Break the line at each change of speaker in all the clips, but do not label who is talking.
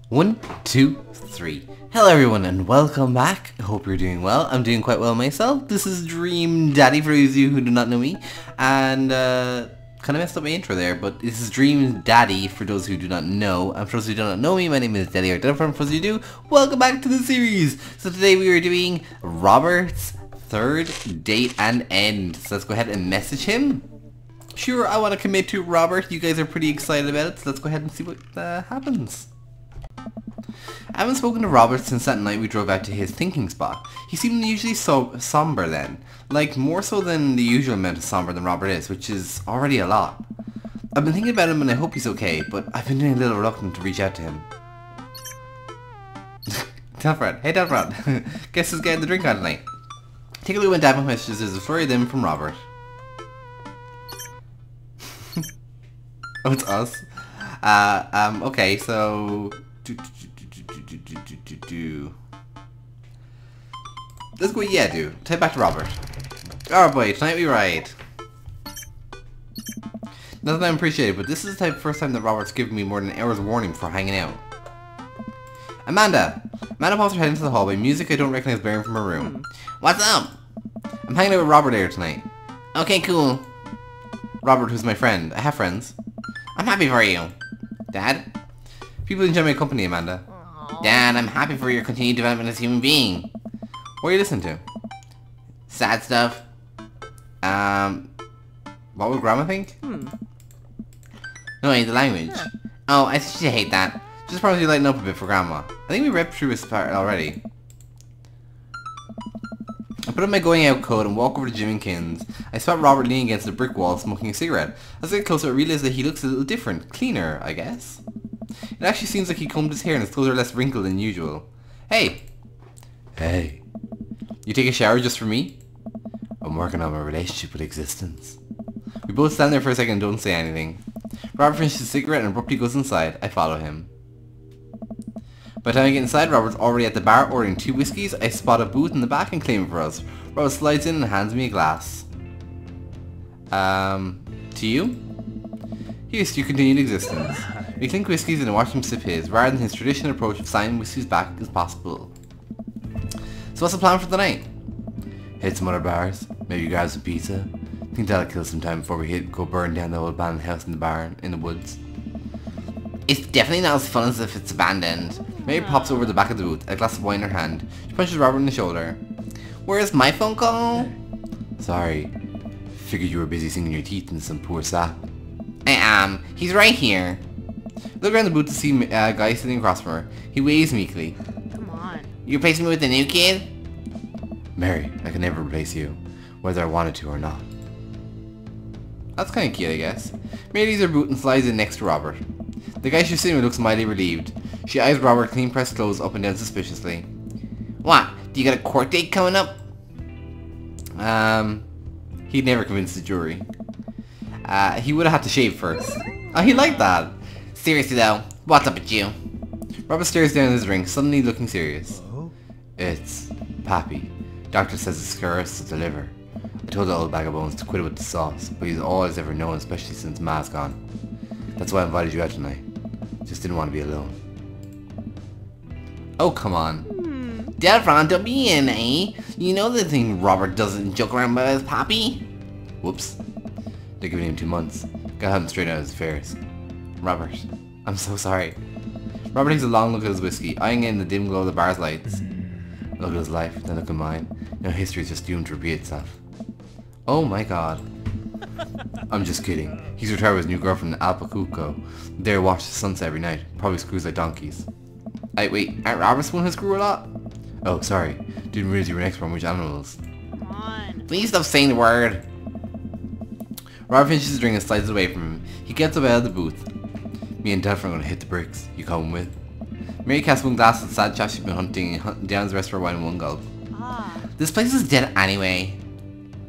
One, two, three. Hello everyone and welcome back. I hope you're doing well. I'm doing quite well myself. This is Dream Daddy for those of you who do not know me. And kind of messed up my intro there, but this is Dream Daddy for those who do not know. And for those who do not know me, my name is Daddy or Delphron. For those who do, welcome back to the series. So today we are doing Robert's third date and end. So let's go ahead and message him. Sure, I want to commit to Robert. You guys are pretty excited about it, so let's go ahead and see what happens. I haven't spoken to Robert since that night we drove out to his thinking spot. He seemed unusually somber then. Like, more so than the usual amount of somber than Robert is, which is already a lot. I've been thinking about him and I hope he's okay, but I've been doing a little reluctant to reach out to him. Delphron, hey Delphron, guess who's getting the drink on tonight? Take a look at my messages, there's a flurry of them from Robert. Oh, it's us? Okay, so... Let's go, yeah, dude. Type back to Robert. Alright, boy, tonight we ride. Not that I appreciate it, but this is the first time that Robert's given me more than an hour's warning before hanging out. Amanda! Amanda pops her head into the hallway, music I don't recognize bearing from her room. What's up? I'm hanging out with Robert here tonight. Okay, cool. Robert, who's my friend. I have friends. I'm happy for you. Dad? People enjoy my company, Amanda. Dad, I'm happy for your continued development as a human being. What are you listening to? Sad stuff. What would Grandma think? No, the language. Oh, I think she'd hate that. Just probably lighten up a bit for Grandma. I think we read through this part already. I put on my going out coat and walk over to Jim and Kin's. I spot Robert leaning against a brick wall smoking a cigarette. As I get closer I realize that he looks a little different. Cleaner, I guess. It actually seems like he combed his hair and his clothes are less wrinkled than usual. Hey! Hey. You take a shower just for me? I'm working on my relationship with existence. We both stand there for a second and don't say anything. Robert finishes his cigarette and abruptly goes inside. I follow him. By the time I get inside, Robert's already at the bar ordering 2 whiskeys. I spot a booth in the back and claim it for us. Robert slides in and hands me a glass. To you? Here's to your continued existence. We clink whiskeys and I watch him sip his, rather than his traditional approach of signing whiskeys back as possible. So what's the plan for the night? Hit some other bars, maybe grab some pizza. Think that'll kill some time before we go burn down the old abandoned house in the barn, in the woods. It's definitely not as fun as if it's abandoned. Mary pops over the back of the booth, a glass of wine in her hand. She punches Robert in the shoulder. Where's my phone call? Sorry. Figured you were busy sinking your teeth into some poor sap. I am. He's right here. Look around the booth to see a guy sitting across from her. He waves meekly.
Come on.
You replacing me with a new kid? Mary, I can never replace you, whether I wanted to or not. That's kind of cute, I guess. Mary leaves her boot and slides in next to Robert. The guy she's sitting with looks mildly relieved. She eyes Robert clean pressed clothes up and down suspiciously. What? Do you got a court date coming up? He'd never convince the jury. He would have had to shave first. Oh, he liked that. Seriously though, what's up with you? Robert stares down at his ring, suddenly looking serious. It's Pappy. Doctor says it's scurrilous to deliver. I told the old bag of bones to quit it with the sauce, but he's all I've ever known, especially since Ma's gone. That's why I invited you out tonight. Just didn't want to be alone. Oh, come on. Delphron, don't be in, eh? You know the thing Robert doesn't joke around about his Pappy? Whoops. They're giving him 2 months. Gotta have him straight out of his affairs. Robert, I'm so sorry. Robert takes a long look at his whiskey, eyeing it in the dim glow of the bar's lights. Look at his life, then look at mine. Now history is just doomed to repeat itself. Oh my god. I'm just kidding. He's retired with his new girlfriend in Alpacuco. They watch the sunset every night. Probably screws like donkeys. Wait, aren't Robert's one who screw a lot? Oh, sorry. Didn't realize you were an expert on which animals.
Come on.
Please stop saying the word. Robert finishes his drink and slides away from him. He gets up out of the booth. Me and Delphron are gonna hit the bricks. You coming with? Mary casts one glass of the sad chap she's been hunting and downs the rest of her wine in one gulp. This place is dead anyway.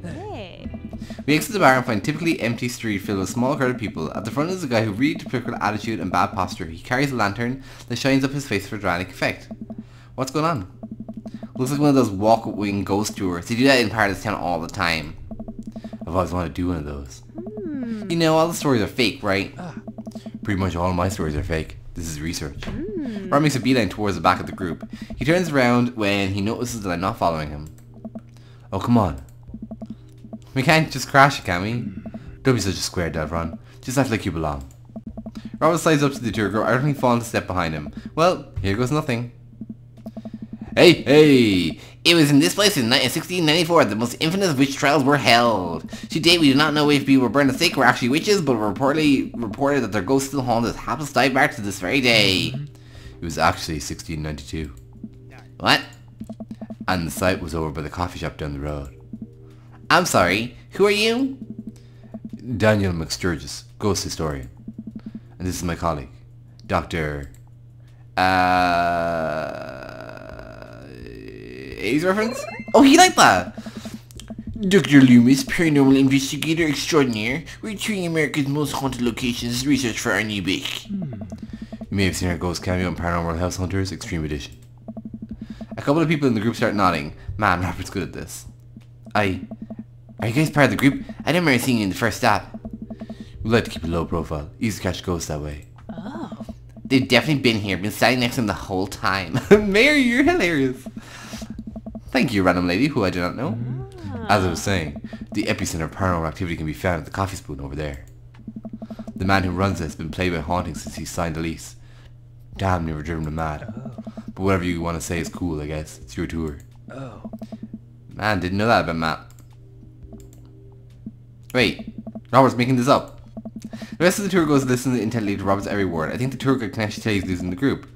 Hey.
We exit the bar and find a typically empty street filled with a small crowd of people. At the front is a guy who really typical attitude and bad posture. He carries a lantern that shines up his face for dramatic effect. What's going on? Looks like one of those walk-wing ghost tours. They do that in part of this town all the time. I've always wanted to do one of those. You know, all the stories are fake, right? Pretty much all my stories are fake. This is research. Rob makes a beeline towards the back of the group. He turns around when he notices that I'm not following him. Oh, come on. We can't just crash it, can we? Don't be such a square, Delphron. Just act like you belong. Robert slides up to the tour group, utterly falling a step behind him. Well, here goes nothing. Hey! It was in this place in 1694 that the most infamous witch trials were held. To date, we do not know if people were burned at stake were actually witches, but reported that their ghosts still haunt this hapless dive bar to this very day. It was actually 1692. What? And the site was over by the coffee shop down the road. I'm sorry, who are you? Daniel McSturgis, ghost historian. And this is my colleague, Dr. 80s reference? Oh, he liked that! Dr. Loomis, paranormal investigator extraordinaire, retrieving America's most haunted locations to research for our new book. You may have seen our ghost cameo in Paranormal House Hunters Extreme Edition. A couple of people in the group start nodding. Man, Robert's good at this. Are you guys part of the group? I didn't remember seeing you in the first stop. We like to keep a low profile. Easy to catch ghosts that way.
Oh.
They've definitely been here, been standing next to him the whole time. Mary, you're hilarious. Thank you, random lady who I do not know. As I was saying, the epicenter of paranormal activity can be found at the coffee spoon over there. The man who runs it has been plagued by hauntings since he signed the lease. Damn, never driven him mad. But whatever you want to say is cool, I guess. It's your tour.
Oh.
Man, didn't know that about Matt. Wait, Robert's making this up. The rest of the tour goes listening intently to Robert's every word. I think the tour guide can actually tell he's losing the group.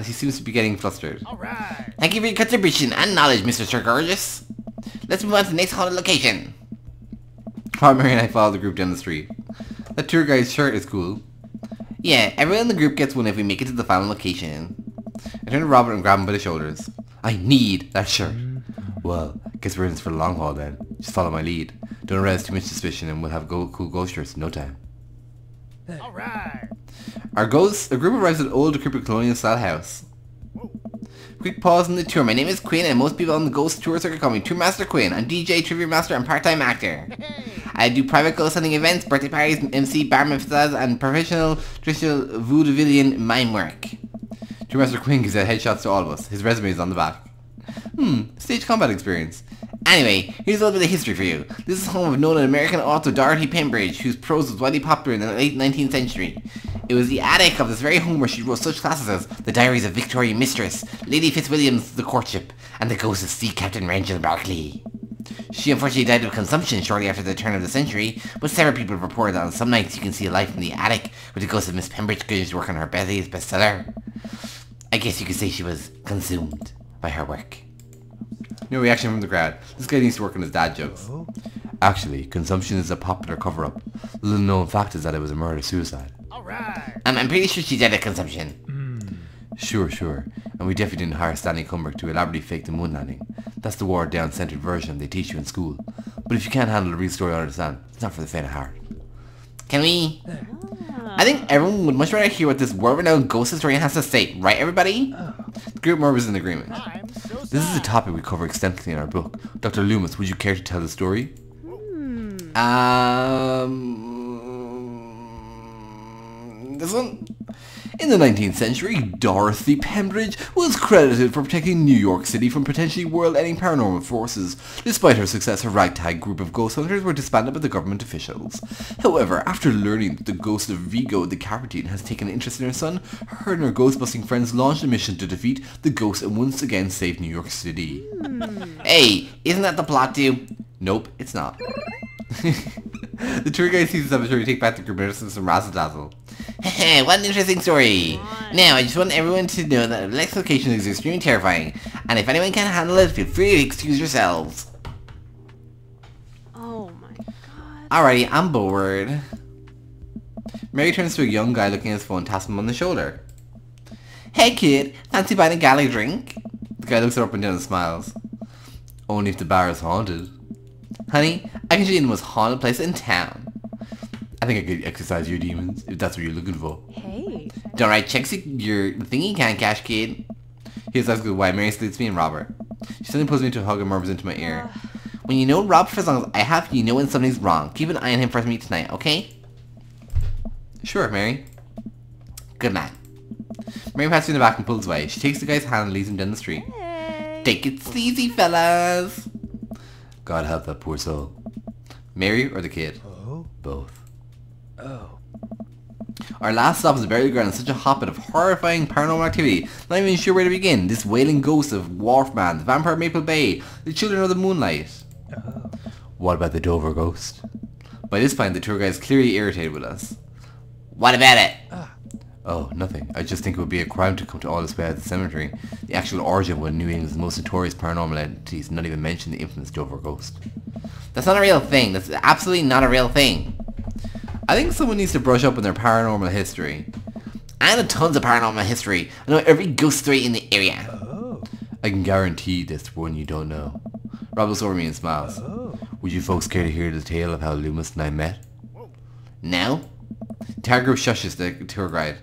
He seems to be getting flustered.
Alright.
Thank you for your contribution and knowledge, Mr. Sir Gorgeous. Let's move on to the next haunted location. Mary and I follow the group down the street. That tour guide's shirt is cool. Yeah, everyone in the group gets one if we make it to the final location. I turn to Robert and grab him by the shoulders. I need that shirt. Well, guess we're in this for the long haul then. Just follow my lead. Don't arouse too much suspicion and we'll have cool ghost shirts in no time.
Alright.
A group arrives at an old decrepit colonial style house. Quick pause in the tour. My name is Quinn and most people on the ghost tour circuit call me Tour Master Quinn. I'm DJ, trivia master and part-time actor. I do private ghost hunting events, birthday parties, MC, bar mitzvahs and professional traditional vaudevillian mime work. Tour Master Quinn gives out headshots to all of us. His resume is on the back. Stage combat experience. Anyway, here's a little bit of history for you. This is home of known American author Dorothy Pembridge, whose prose was widely popular in the late 19th century. It was the attic of this very home where she wrote such classes as The Diaries of Victoria Mistress, Lady Fitzwilliam's The Courtship, and The Ghost of Sea Captain Rangel Barclay. She unfortunately died of consumption shortly after the turn of the century, but several people have reported that on some nights you can see a light from the attic where the ghost of Miss Pembridge continues to work on her bestseller. I guess you could say she was consumed by her work. No reaction from the crowd. This guy needs to work on his dad jokes. Actually, consumption is a popular cover-up. The little known fact is that it was a murder-suicide.
Alright.
I'm pretty sure she died of consumption. Sure. And we definitely didn't hire Stanley Kubrick to elaborately fake the moon landing. That's the watered-down centered version they teach you in school. But if you can't handle the real story or understand, it's not for the faint of heart. Can we? I think everyone would much rather hear what this world-renowned ghost historian has to say, right everybody? The group members in agreement. This is a topic we cover extensively in our book. Dr. Loomis, would you care to tell the story? This one? In the 19th century, Dorothy Pembridge was credited for protecting New York City from potentially world-ending paranormal forces. Despite her success, her ragtag group of ghost hunters were disbanded by the government officials. However, after learning that the ghost of Vigo the Capitan has taken an interest in her son, her and her ghost-busting friends launched a mission to defeat the ghost and once again save New York City. Hey, isn't that the plot too? Nope, it's not. The tour guide sees himself to take back the group and some razzle-dazzle. Heh, what an interesting story. Now, I just want everyone to know that the next location is extremely terrifying, and if anyone can't handle it, feel free to excuse yourselves.
Oh my god.
Alrighty, I'm bored. Mary turns to a young guy looking at his phone and taps him on the shoulder. Hey kid, fancy buying a galley drink? The guy looks her up and down and smiles. Only if the bar is haunted. Honey, I can show you the most haunted place in town. I think I could exercise your demons, if that's what you're looking for.
Hey.
Don't write checks your thingy can't cash, kid. Here's as good why Mary salutes me and Robert. She suddenly pulls me into a hug and murmurs into my ear. When you know Rob for as long as I have, you know when something's wrong. Keep an eye on him for me tonight, okay? Sure, Mary. Good man. Mary pats you in the back and pulls away. She takes the guy's hand and leads him down the street.
Hey.
Take it easy, fellas. God help that poor soul. Mary or the kid?
Oh.
Both.
Oh.
Our last stop is a burial ground in such a hotbed of horrifying paranormal activity. Not even sure where to begin. This wailing ghost of Wharfman, the vampire of Maple Bay, the children of the moonlight.
Oh.
What about the Dover ghost? By this point, the tour guide is clearly irritated with us. What about it? Oh, nothing. I just think it would be a crime to come to all this way out of the cemetery. The actual origin of one of New England's most notorious paranormal entities, not even mention the infamous Dover ghost. That's not a real thing. That's absolutely not a real thing. I think someone needs to brush up on their paranormal history. I know tons of paranormal history. I know every ghost story in the area.
Oh.
I can guarantee this one you don't know. Rob looks over me and smiles.
Oh.
Would you folks care to hear the tale of how Loomis and I met? No? Targo shushes the tour guide.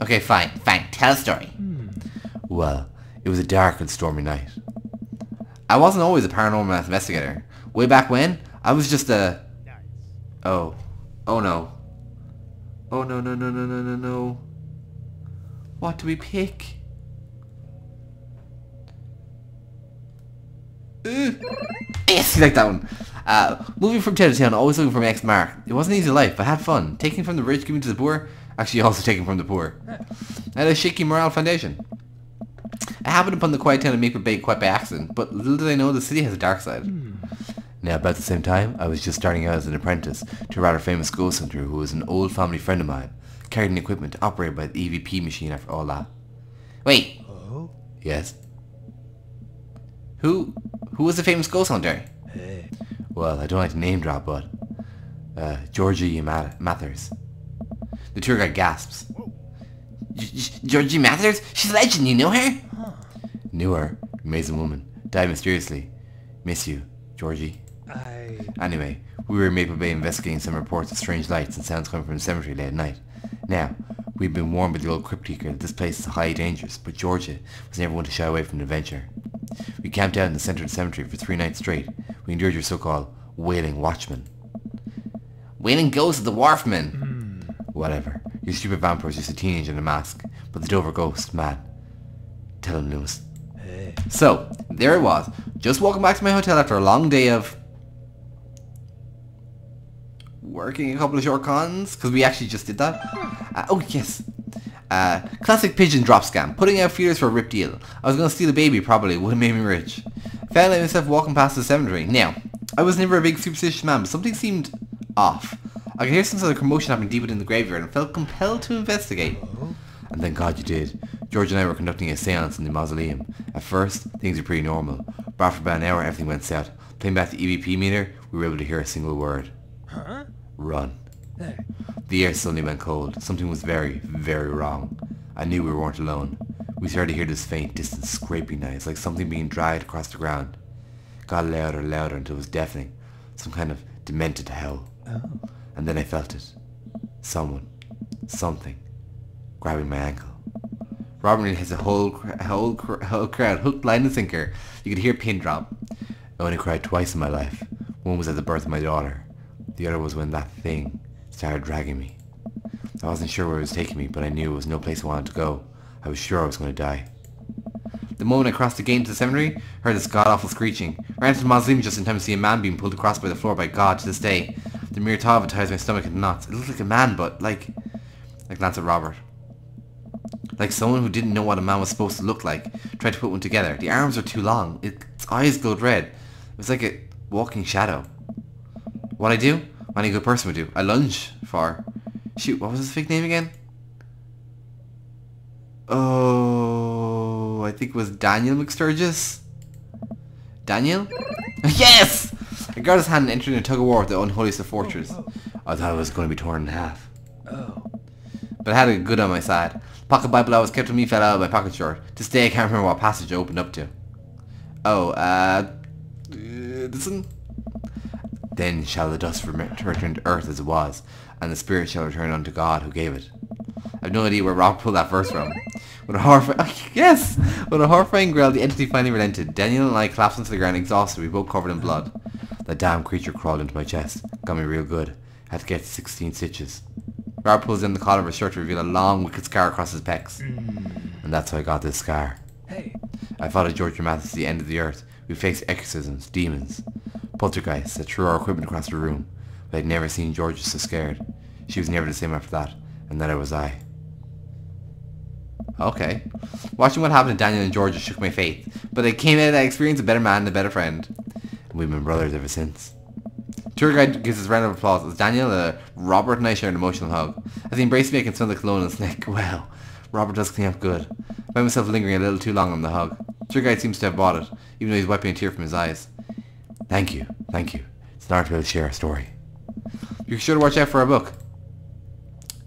Okay, fine. Tell a story. Well, it was a dark and stormy night. I wasn't always a paranormal investigator. Way back when, I was just a...
Nice.
Oh. Oh no. Oh no. What do we pick? Yes, you like that one. Moving from town to town, always looking for my next mark. It wasn't an easy life, but I had fun. Taking from the rich, giving to the poor. Actually, also taking from the poor. I had a shaky moral foundation. I happened upon the quiet town of Maple Bay quite by accident, but little did I know the city has a dark side. Now, about the same time, I was just starting out as an apprentice to a rather famous ghost hunter who was an old family friend of mine, carried an equipment operated by the EVP machine after all that. Wait.
Oh.
Yes? Who was the famous ghost hunter?
Hey.
Well, I don't like to name drop, but... Georgie Mathers. The tour guide gasps. Georgie Mathers? She's a legend, you know her? Knew her. Amazing woman. Died mysteriously. Miss you, Georgie. Anyway, we were in Maple Bay investigating some reports of strange lights and sounds coming from the cemetery late at night. Now, we'd been warned by the old crypt keeper that this place is highly dangerous, but Georgia was never one to shy away from an adventure. We camped out in the centre of the cemetery for 3 nights straight. We endured your so-called wailing watchman. Wailing ghost of the wharfman! Whatever. Your stupid vampire's just a teenager in a mask. But the Dover ghost, man. Tell him, Loomis.
Hey.
So, there it was. Just walking back to my hotel after a long day of... working a couple of short cons, because we actually just did that. Oh, yes. Classic pigeon drop scam. Putting out feelers for a rip deal. I was going to steal a baby, probably. Would have made me rich. Found myself walking past the cemetery. Now, I was never a big superstitious man, but something seemed off. I could hear some sort of commotion happening deep within the graveyard and felt compelled to investigate. And thank God you did. George and I were conducting a seance in the mausoleum. At first, things were pretty normal. But after about an hour, everything went south. Playing back the EVP meter, we were able to hear a single word.
Huh?
Run.
Hey.
The air suddenly went cold. Something was very, very wrong. I knew we weren't alone. We started to hear this faint, distant scraping noise, like something being dragged across the ground. It got louder and louder until it was deafening. Some kind of demented howl.
Oh.
And then I felt it. Someone. Something. Grabbing my ankle. Robin has a whole crowd hooked, line and sinker. You could hear a pin drop. I only cried twice in my life. One was at the birth of my daughter. The other was when that thing started dragging me. I wasn't sure where it was taking me, but I knew it was no place I wanted to go. I was sure I was going to die. The moment I crossed the gate into the cemetery, I heard this god-awful screeching. Ran to the mausoleum just in time to see a man being pulled across by the floor by God to this day. The mere thought of it ties my stomach in knots. It looked like a man, but like Lance at Robert. Like someone who didn't know what a man was supposed to look like. Tried to put one together. The arms were too long. Its eyes glowed red. It was like a walking shadow. What I do? What any good person would do. I lunge for... Shoot, what was his fake name again? Oh, I think it was Daniel McSturgis. Daniel? Yes! I grabbed his hand and entered in a tug-of-war with the unholiest of fortunes. I thought I was going to be torn in half.
Oh.
But I had a good on my side. The pocket Bible I was kept with me fell out of my pocket short. To this day I can't remember what passage it opened up to. Oh, this one? Then shall the dust return to earth as it was, and the spirit shall return unto God who gave it. I've no idea where Rob pulled that verse from. With a horrifying... yes! With a horrifying growl, the entity finally relented. Daniel and I collapsed onto the ground exhausted, we both covered in blood. That damn creature crawled into my chest. Got me real good. Had to get 16 stitches. Robert pulls down the collar of his shirt to reveal a long, wicked scar across his pecs. And that's how I got this scar.
Hey.
I followed George Mathis to the end of the earth. We faced exorcisms, demons, poltergeists that threw our equipment across the room. But I'd never seen George so scared. She was never the same after that, and neither was I. Okay. Watching what happened to Daniel and George shook my faith, but I came out of that experience a better man and a better friend. And we've been brothers ever since. Tour guide gives us a round of applause as Daniel, Robert and I share an emotional hug. As he embraced me, I can smell the cologne on his neck. Wow, Robert does clean up good. I found myself lingering a little too long on the hug. Tour guide seems to have bought it, even though he's wiping a tear from his eyes. Thank you, thank you. It's an art to be able to share a story. You're sure to watch out for our book.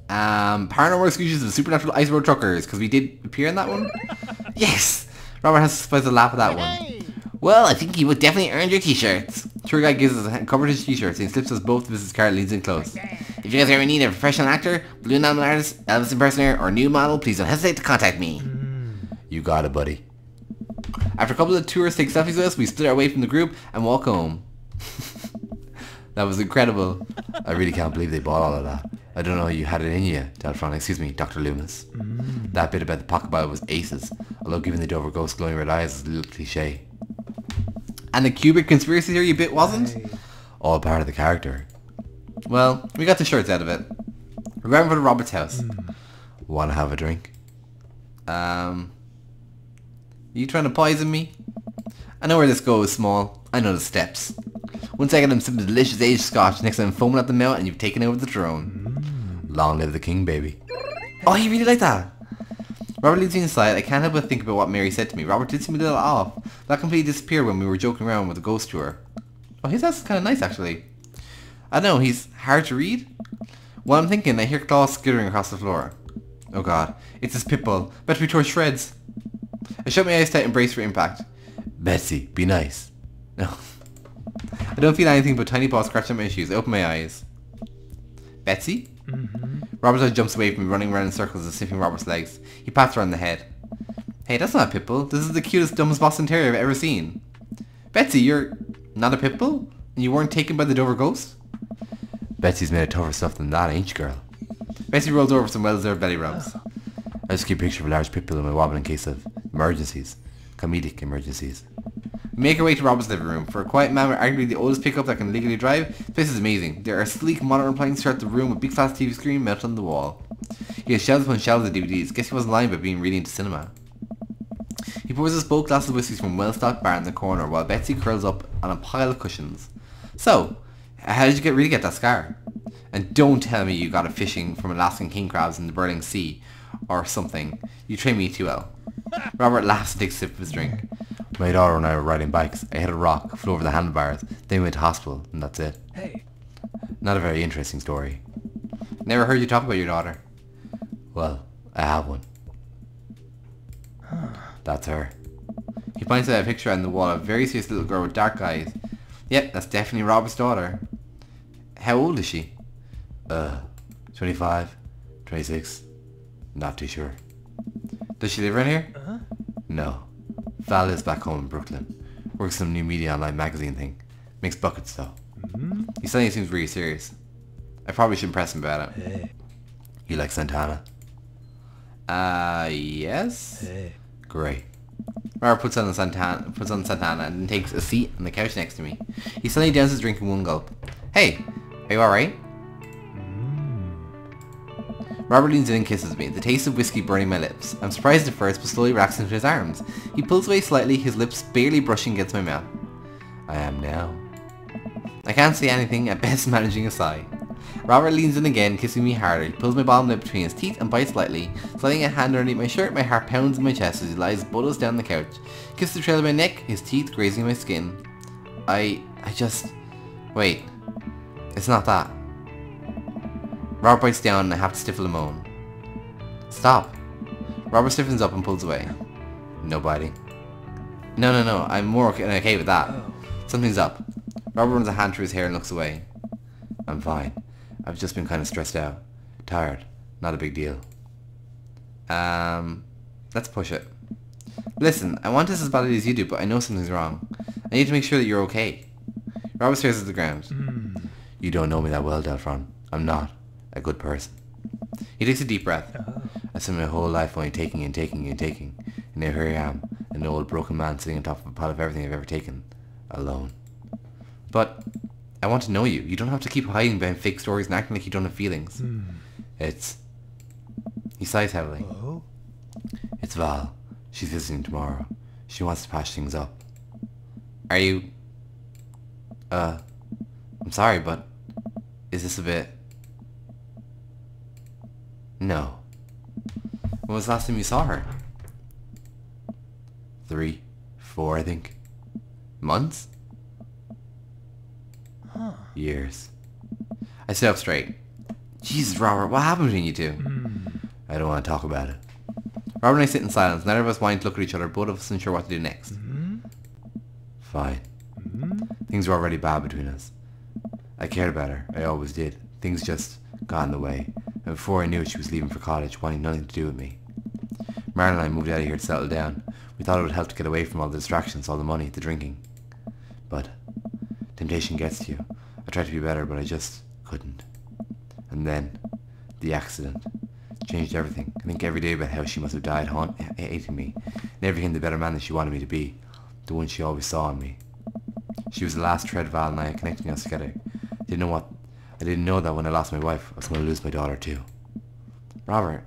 Paranormal Exclusions of Supernatural Ice Road Truckers, because we did appear in that one. Yes! Robert has supposed to laugh at that one. Well, I think you would definitely earn your t-shirts. Tour guide gives us a cover to his t-shirts and he slips us both the business card and leans in close. If you guys ever need a professional actor, balloon animal artist, Elvis impersonator, or new model, please don't hesitate to contact me. You got it, buddy. After a couple of tourists take selfies with us, we split our way from the group and walk home. That was incredible. I really can't believe they bought all of that. I don't know how you had it in you, Delphron. Excuse me, Dr. Loomis. That bit about the pocket Bible was aces, although giving the Dover ghost glowing red eyes is a little cliche. And the cubic conspiracy theory bit wasn't? All part of the character. Well, we got the shirts out of it. We're going for Robert's house. Wanna have a drink? You trying to poison me? I know where this goes, Small. I know the steps. One second I'm sipping delicious aged scotch, next I'm foaming at the mouth and you've taken over the throne. Long live the king, baby. Oh, you really like that? Robert leads me inside. I can't help but think about what Mary said to me. Robert did seem a little off. That completely disappeared when we were joking around with the ghost tour. Oh, his house is kind of nice, actually. I don't know, he's hard to read. While I'm thinking, I hear claws skittering across the floor. Oh god, it's this pit bull. About to be torn to shreds. I shut my eyes tight and brace for impact. Betsy, be nice. No. I don't feel anything but tiny paws scratching my shoes. I open my eyes. Betsy? Robert's eye jumps away from me, running around in circles and sniffing Robert's legs. He pats her on the head. Hey, that's not a pit bull. This is the cutest, dumbest Boston Terrier I've ever seen. Betsy, you're not a pit bull? And you weren't taken by the Dover ghost? Betsy's made of tougher stuff than that, ain't you, girl? Betsy rolls over some well-deserved belly rubs. I just keep a picture of a large pit bull in my wobble in case of emergencies. Comedic emergencies. We make our way to Robert's living room. For a quiet man with arguably the oldest pickup that can legally drive, this place is amazing. There are sleek modern appliances throughout the room with big flat TV screen mounted on the wall. He has shelves upon shelves of DVDs. Guess he wasn't lying about being really into cinema. He pours us both glasses of whiskies from a well-stocked bar in the corner while Betsy curls up on a pile of cushions. So, how did you really get that scar? And don't tell me you got it fishing from Alaskan king crabs in the Bering Sea or something. You train me too well. Robert laughs and takes a sip of his drink. My daughter and I were riding bikes. I hit a rock, flew over the handlebars, then we went to hospital, and that's it.
Hey.
Not a very interesting story. Never heard you talk about your daughter. Well, I have one. That's her. He points out a picture on the wall of a very serious little girl with dark eyes. Yep, that's definitely Robert's daughter. How old is she? 25, 26, not too sure. Does she live around here? No. Val lives back home in Brooklyn. Works some new media online magazine thing. Makes buckets though. He suddenly seems really serious. I probably shouldn't press him about it.
Hey.
You like Santana? Yes?
Hey.
Great. Robert puts on Santana and then takes a seat on the couch next to me. He suddenly downs his drink in one gulp. Hey, are you alright? Robert leans in and kisses me, the taste of whiskey burning my lips. I'm surprised at first, but slowly relaxes into his arms. He pulls away slightly, his lips barely brushing against my mouth. I am now. I can't say anything, at best managing a sigh. Robert leans in again, kissing me harder. He pulls my bottom lip between his teeth and bites slightly. Sliding a hand underneath my shirt, my heart pounds in my chest as he lies buttocks down the couch. Kisses the trail of my neck, his teeth grazing my skin. I just... Wait. It's not that. Robert bites down and I have to stifle a moan. Stop. Robert stiffens up and pulls away. No biting. No. I'm more okay with that. Something's up. Robert runs a hand through his hair and looks away. I'm fine. I've just been kind of stressed out. Tired. Not a big deal. Let's push it. Listen, I want this as badly as you do, but I know something's wrong. I need to make sure that you're okay. Robert stares at the ground. You don't know me that well, Delphron. I'm not a good person. He takes a deep breath. I spent my whole life only taking and taking and taking. And now here I am, an old broken man sitting on top of a pile of everything I've ever taken. Alone. But I want to know you. You don't have to keep hiding behind fake stories and acting like you don't have feelings. It's... He sighs heavily.
Oh?
It's Val. She's visiting tomorrow. She wants to patch things up. Are you... I'm sorry, but... Is this a bit... No. When was the last time you saw her? 3, 4, I think. Months?
Huh.
Years. I sit up straight. Jesus, Robert, what happened between you two? I don't want to talk about it. Robert and I sit in silence, neither of us wanting to look at each other, both of us unsure what to do next. Fine. Things were already bad between us. I cared about her. I always did. Things just got in the way. And before I knew it, she was leaving for college, wanting nothing to do with me. Marlon and I moved out of here to settle down. We thought it would help to get away from all the distractions, all the money, the drinking. But temptation gets to you. I tried to be better, but I just couldn't. And then, the accident. Changed everything. I think every day about how she must have died hating me. Never became the better man that she wanted me to be. The one she always saw in me. She was the last thread Val and I had connecting us together. I didn't know that when I lost my wife, I was going to lose my daughter too. Robert,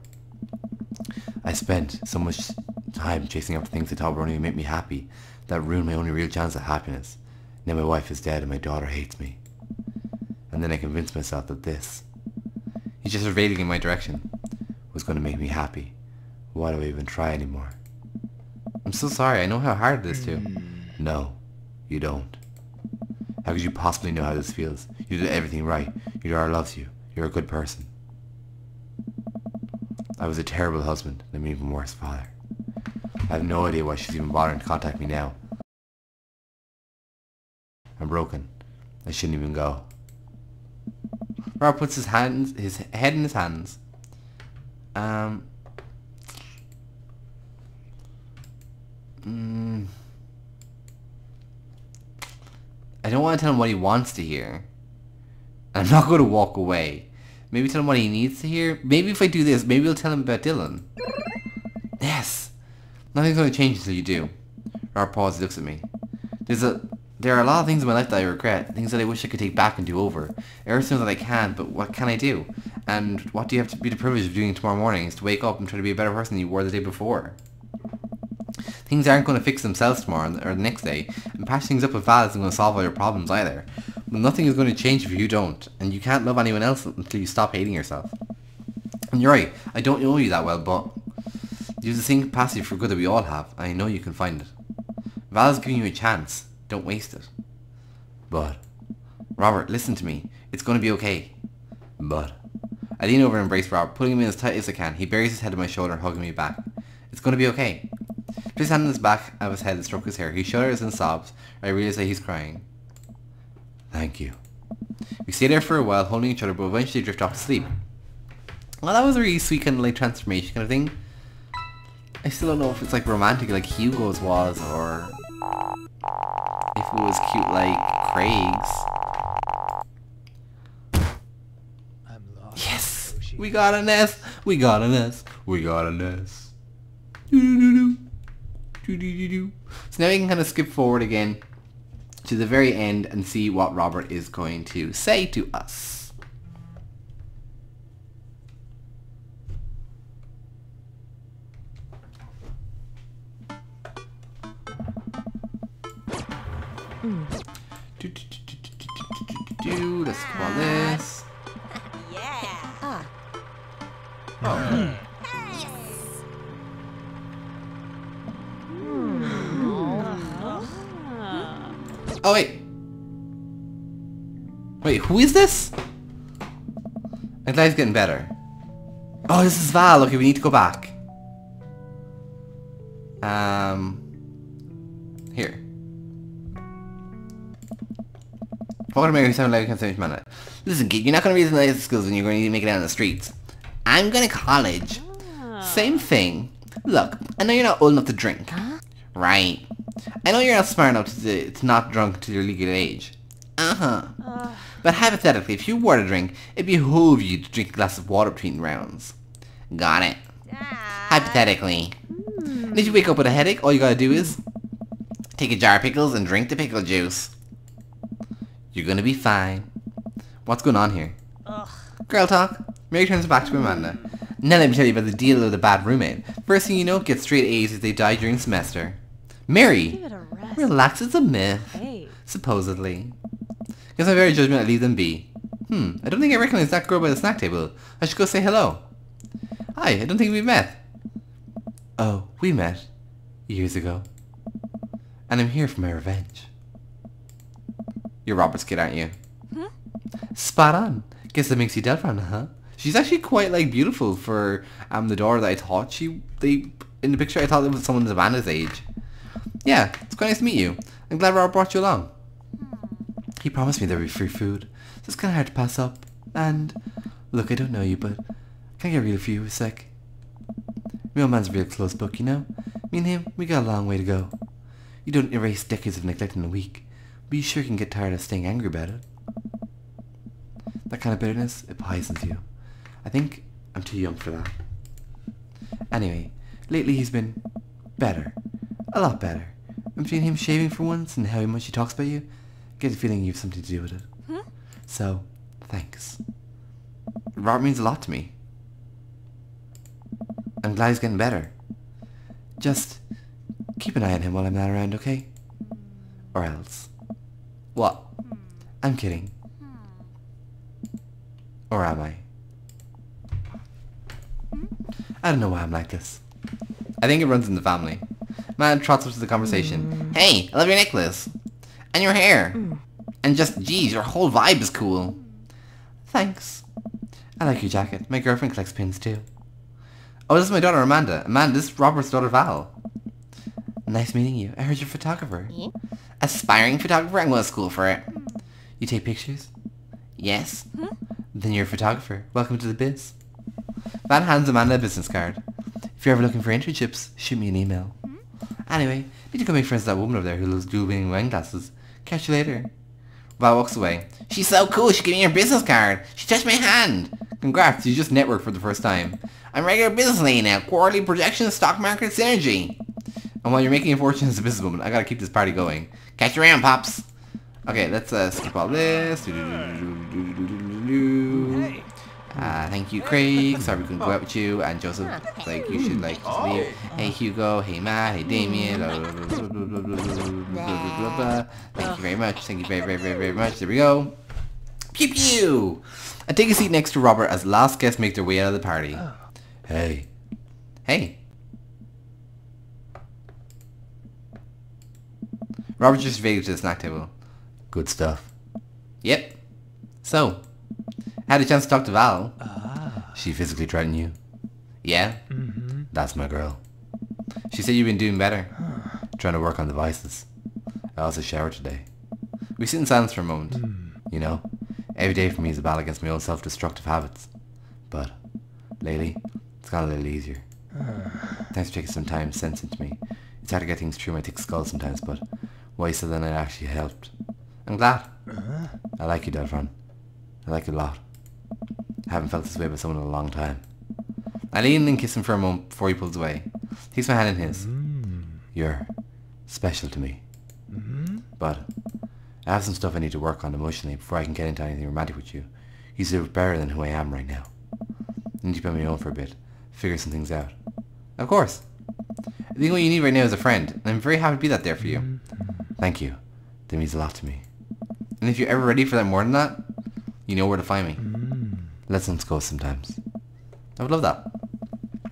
I spent so much time chasing after things I thought were only going to make me happy. That ruined my only real chance at happiness. Now my wife is dead and my daughter hates me. And then I convinced myself that this, he's just evading in my direction, was going to make me happy. Why do I even try anymore? I'm so sorry, I know how hard it is too. No, you don't. How could you possibly know how this feels? You did everything right. Your daughter loves you. You're a good person. I was a terrible husband, and I'm an even worse father. I have no idea why she's even bothering to contact me now. I'm broken. I shouldn't even go. Robert puts his head in his hands. I don't want to tell him what he wants to hear. I'm not going to walk away. Maybe tell him what he needs to hear. Maybe if I do this, maybe I'll tell him about Dylan. Yes. Nothing's going to change until you do. Robert pauses, looks at me. There are a lot of things in my life that I regret. Things that I wish I could take back and do over. Everything that I can, but what can I do? And what do you have to be the privilege of doing tomorrow morning is to wake up and try to be a better person than you were the day before. Things aren't going to fix themselves tomorrow or the next day, and patching things up with Val isn't going to solve all your problems either. But nothing is going to change if you don't, and you can't love anyone else until you stop hating yourself. And you're right, I don't know you that well, but you have the same capacity for good that we all have, and I know you can find it. Val is giving you a chance. Don't waste it. But, Robert, listen to me. It's going to be okay. But, I lean over and embrace Robert, putting him in as tight as I can. He buries his head on my shoulder, hugging me back. It's going to be okay. Put his hand on his back of his head and stroke his hair. He shudders and sobs. I realize that he's crying. Thank you. We stay there for a while, holding each other, but eventually drift off to sleep. Well, that was a really sweet kind of like transformation kind of thing. I still don't know if it's like romantic like Hugo's was, or if it was cute like Craig's.
I'm lost.
Yes!
Yoshi.
We got an S! We got an S! We got an S! Doo-doo-doo-doo. Doo-doo-doo-doo. So now we can kind of skip forward again to the very end and see what Robert is going to say to us. Let's call this.
Yeah.
Oh. Oh wait. Wait, who is this? My life's getting better. Oh, this is Val. Okay, we need to go back. Here. What American sound like a man? Listen, kid, you're not gonna read the latest skills when you're going to make it out on the streets. I'm going to college. Same thing. Look, I know you're not old enough to drink. Right. I know you're not smart enough to not drunk to your legal age. But hypothetically, if you were to drink, it behooves you to drink a glass of water between rounds. Got it. Hypothetically. And if you wake up with a headache, all you gotta do is take a jar of pickles and drink the pickle juice. You're gonna be fine. What's going on here?
Ugh.
Girl talk. Mary turns back to Amanda. Now let me tell you about the deal with the bad roommate. First thing you know, get straight A's if they die during semester. Mary!
Give it a rest.
Relax, it's a myth.
Hey.
Supposedly. Guess my very judgment I leave them be. I don't think I recognize that girl by the snack table. I should go say hello. Hi, I don't think we've met. Oh, we met. Years ago. And I'm here for my revenge. You're Robert's kid, aren't you? Spot on. Guess that makes you Delphron, huh? She's actually quite, like, beautiful for the daughter that I thought in the picture I thought it was someone Amanda's age. Yeah, it's quite nice to meet you. I'm glad Robert brought you along. He promised me there would be free food, so it's kind of hard to pass up. And, look, I don't know you, but can I get real for you a sec? My old man's a real close book, you know? Me and him, we got a long way to go. You don't erase decades of neglect in a week, but you sure can get tired of staying angry about it. That kind of bitterness, it poisons you. I think I'm too young for that. Anyway, lately he's been better. A lot better. And between him shaving for once and how much he talks about you, I get the feeling you have something to do with it. So, thanks. Robert means a lot to me. I'm glad he's getting better. Just keep an eye on him while I'm not around, okay? Or else. What? I'm kidding. Or am I? I don't know why I'm like this. I think it runs in the family. Man trots up to the conversation. Hey, I love your necklace. And your hair. And just, geez, your whole vibe is cool. Thanks. I like your jacket. My girlfriend collects pins too. Oh, this is my daughter Amanda. Amanda, this is Robert's daughter Val. Nice meeting you. I heard you're a photographer. Aspiring photographer? I'm going to school for it. You take pictures? Yes. Then you're a photographer. Welcome to the biz. Val hands Amanda a business card. If you're ever looking for internships, shoot me an email. Anyway, need to go make friends with that woman over there who loves dual-wielding wine glasses. Catch you later. Val walks away. She's so cool, she gave me her business card. She touched my hand. Congrats, you just networked for the first time. I'm a regular business lady now. Quarterly projections, stock market synergy. And while you're making a fortune as a businesswoman, I gotta keep this party going. Catch you around, Pops. Okay, let's skip all this. Thank you, Craig. Sorry we couldn't go out with you. And Joseph, like, you should, like, just leave. Hey, Hugo. Hey, Matt. Hey, Damien. Thank you very much. Thank you very, very, very, very much. There we go. Pew pew! I take a seat next to Robert as the last guests make their way out of the party. Hey. Hey. Robert just evaded to the snack table. Good stuff. Yep. So, had a chance to talk to Val. She physically threatened you? Yeah? That's my girl. She said you've been doing better. Trying to work on the vices. I also showered today. We sit in silence for a moment. You know, every day for me is a battle against my own self-destructive habits. But, lately, it's gone a little easier. Thanks for taking some time sensing to me. It's hard to get things through my thick skull sometimes, but why so then it actually helped. I'm glad. I like you, Delphron. I like you a lot. I haven't felt this way about someone in a long time. I lean in and kiss him for a moment before he pulls away. He takes my hand in his. You're special to me. But I have some stuff I need to work on emotionally before I can get into anything romantic with you. You deserve better than who I am right now. I need to be on my own for a bit. Figure some things out. Of course. I think what you need right now is a friend, and I'm very happy to be that there for you. Thank you. That means a lot to me. And if you're ever ready for that more than that, you know where to find me. Let's go sometimes. I would love that.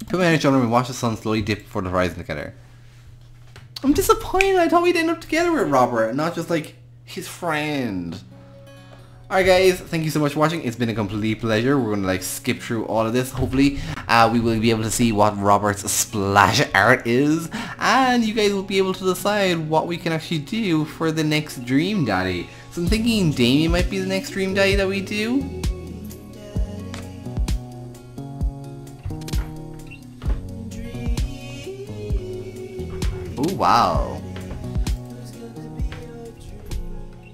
Put my head in his shoulder and watch the sun slowly dip before the horizon together. I'm disappointed. I thought we'd end up together with Robert, and not just like his friend. Alright guys, thank you so much for watching. It's been a complete pleasure. We're going to like skip through all of this. Hopefully we will be able to see what Robert's splash art is. And you guys will be able to decide what we can actually do for the next Dream Daddy. So I'm thinking Damien might be the next Dream Daddy that we do. Oh wow.